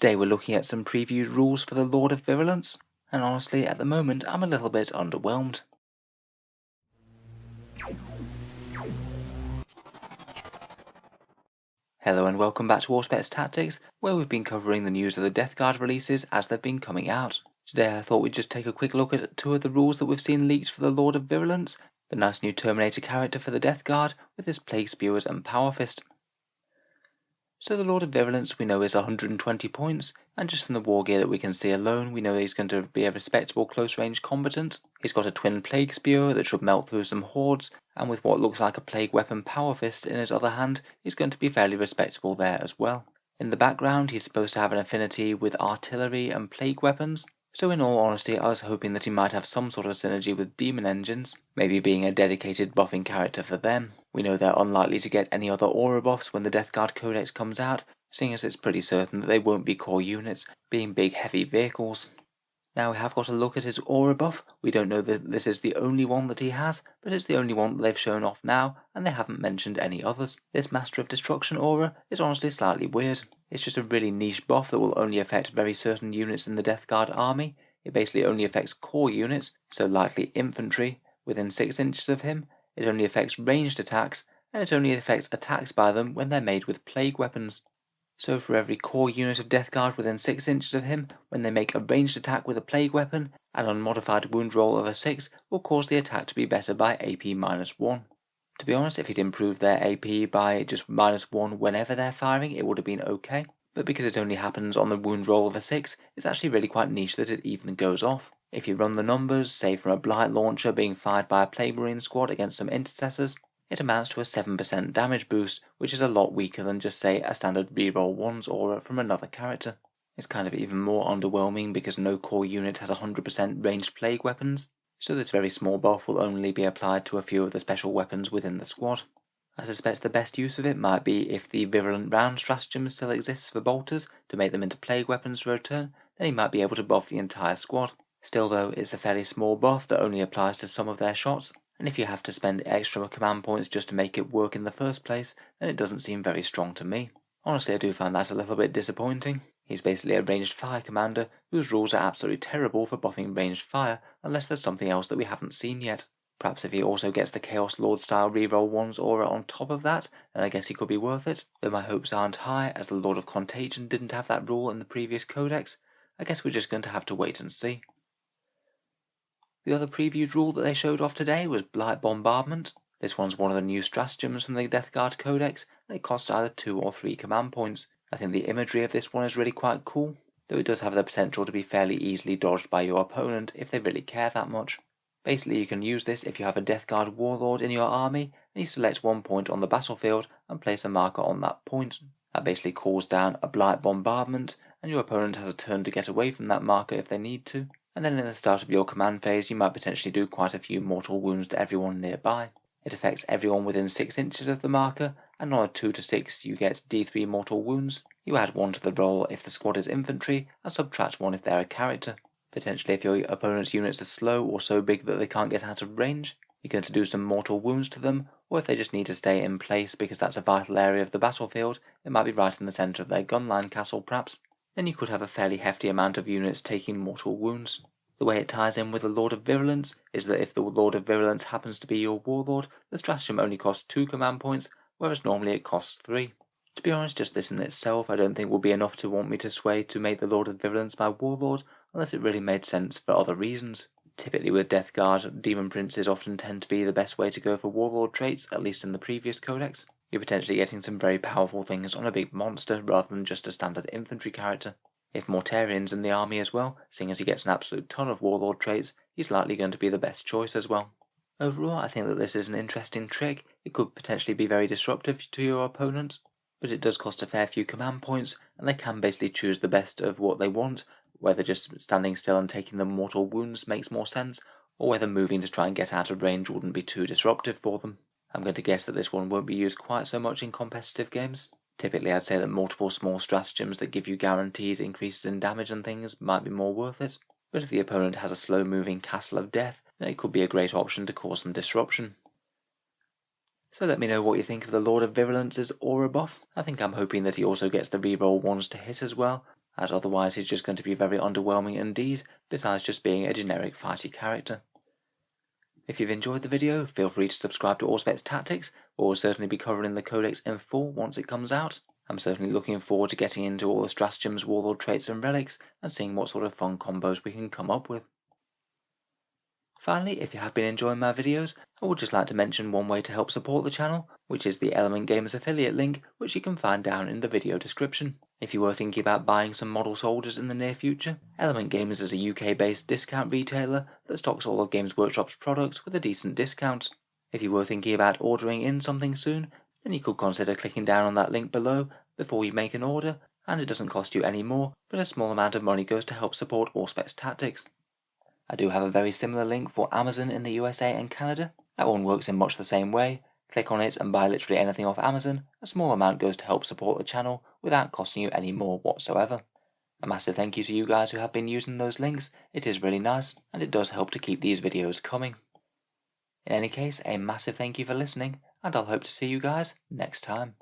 Today we're looking at some previewed rules for the Lord of Virulence, and honestly at the moment I'm a little bit underwhelmed. Hello and welcome back to Auspex Tactics, where we've been covering the news of the Death Guard releases as they've been coming out. Today I thought we'd just take a quick look at two of the rules that we've seen leaked for the Lord of Virulence, the nice new Terminator character for the Death Guard with his Plague Spewers and Power Fist. So the Lord of Virulence we know is 120 points, and just from the war gear that we can see alone, we know that he's going to be a respectable close-range combatant. He's got a twin Plague Spewer that should melt through some hordes, and with what looks like a Plague Weapon Power Fist in his other hand, he's going to be fairly respectable there as well. In the background, he's supposed to have an affinity with artillery and plague weapons, so in all honesty I was hoping that he might have some sort of synergy with demon engines, maybe being a dedicated buffing character for them. We know they're unlikely to get any other aura buffs when the Death Guard Codex comes out, seeing as it's pretty certain that they won't be core units, being big heavy vehicles. Now we have got a look at his aura buff. We don't know that this is the only one that he has, but it's the only one that they've shown off now, and they haven't mentioned any others. This Master of Destruction aura is honestly slightly weird. It's just a really niche buff that will only affect very certain units in the Death Guard army. It basically only affects core units, so likely infantry, within 6 inches of him. It only affects ranged attacks, and it only affects attacks by them when they're made with plague weapons. So for every core unit of Death Guard within 6 inches of him, when they make a ranged attack with a plague weapon, an unmodified wound roll of a 6 will cause the attack to be better by AP -1. To be honest, if he'd improved their AP by just -1 whenever they're firing, it would have been okay. But because it only happens on the wound roll of a 6, it's actually really quite niche that it even goes off. If you run the numbers, say from a Blight launcher being fired by a Plague Marine squad against some intercessors, it amounts to a 7% damage boost, which is a lot weaker than just say a standard reroll 1's aura from another character. It's kind of even more underwhelming because no core unit has 100% ranged plague weapons, so this very small buff will only be applied to a few of the special weapons within the squad. I suspect the best use of it might be if the Virulent Round Stratagem still exists for bolters to make them into plague weapons for a turn, then he might be able to buff the entire squad. Still though, it's a fairly small buff that only applies to some of their shots, and if you have to spend extra command points just to make it work in the first place, then it doesn't seem very strong to me. Honestly, I do find that a little bit disappointing. He's basically a ranged fire commander whose rules are absolutely terrible for buffing ranged fire unless there's something else that we haven't seen yet. Perhaps if he also gets the Chaos Lord style reroll 1's aura on top of that, then I guess he could be worth it, though my hopes aren't high as the Lord of Contagion didn't have that rule in the previous codex. I guess we're just going to have to wait and see. The other previewed rule that they showed off today was Blight Bombardment. This one's one of the new stratagems from the Death Guard Codex, and it costs either 2 or 3 command points. I think the imagery of this one is really quite cool, though it does have the potential to be fairly easily dodged by your opponent if they really care that much. Basically, you can use this if you have a Death Guard Warlord in your army, and you select one point on the battlefield and place a marker on that point. That basically calls down a Blight Bombardment, and your opponent has a turn to get away from that marker if they need to. And then in the start of your command phase, you might potentially do quite a few mortal wounds to everyone nearby. It affects everyone within 6 inches of the marker, and on a 2 to 6 you get D3 mortal wounds. You add 1 to the roll if the squad is infantry, and subtract 1 if they're a character. Potentially if your opponent's units are slow or so big that they can't get out of range, you're going to do some mortal wounds to them, or if they just need to stay in place because that's a vital area of the battlefield, it might be right in the centre of their gunline castle perhaps, then you could have a fairly hefty amount of units taking mortal wounds. The way it ties in with the Lord of Virulence is that if the Lord of Virulence happens to be your warlord, the stratagem only costs 2 command points, whereas normally it costs 3. To be honest, just this in itself I don't think will be enough to want me to sway to make the Lord of Virulence my warlord, unless it really made sense for other reasons. Typically with Death Guard, Demon Princes often tend to be the best way to go for warlord traits, at least in the previous codex. You're potentially getting some very powerful things on a big monster rather than just a standard infantry character. If Mortarian's in the army as well, seeing as he gets an absolute ton of warlord traits, he's likely going to be the best choice as well. Overall, I think that this is an interesting trick. It could potentially be very disruptive to your opponents, but it does cost a fair few command points, and they can basically choose the best of what they want, whether just standing still and taking the mortal wounds makes more sense, or whether moving to try and get out of range wouldn't be too disruptive for them. I'm going to guess that this one won't be used quite so much in competitive games. Typically I'd say that multiple small stratagems that give you guaranteed increases in damage and things might be more worth it, but if the opponent has a slow moving Castle of Death, then it could be a great option to cause some disruption. So let me know what you think of the Lord of Virulence's aura buff. I think I'm hoping that he also gets the reroll 1's to hit as well. as otherwise he's just going to be very underwhelming indeed, besides just being a generic fighty character. If you've enjoyed the video, feel free to subscribe to Auspex Tactics. We'll certainly be covering the Codex in full once it comes out. I'm certainly looking forward to getting into all the Stratagems, Warlord traits and relics, and seeing what sort of fun combos we can come up with. Finally, if you have been enjoying my videos, I would just like to mention one way to help support the channel, which is the Element Gamers affiliate link, which you can find down in the video description. If you were thinking about buying some model soldiers in the near future, Element Gamers is a UK-based discount retailer that stocks all of Games Workshop's products with a decent discount. If you were thinking about ordering in something soon, then you could consider clicking down on that link below before you make an order, and it doesn't cost you any more, but a small amount of money goes to help support Auspex Tactics. I do have a very similar link for Amazon in the USA and Canada. That one works in much the same way. Click on it and buy literally anything off Amazon. A small amount goes to help support the channel without costing you any more whatsoever. A massive thank you to you guys who have been using those links. It is really nice, and it does help to keep these videos coming. In any case, a massive thank you for listening, and I'll hope to see you guys next time.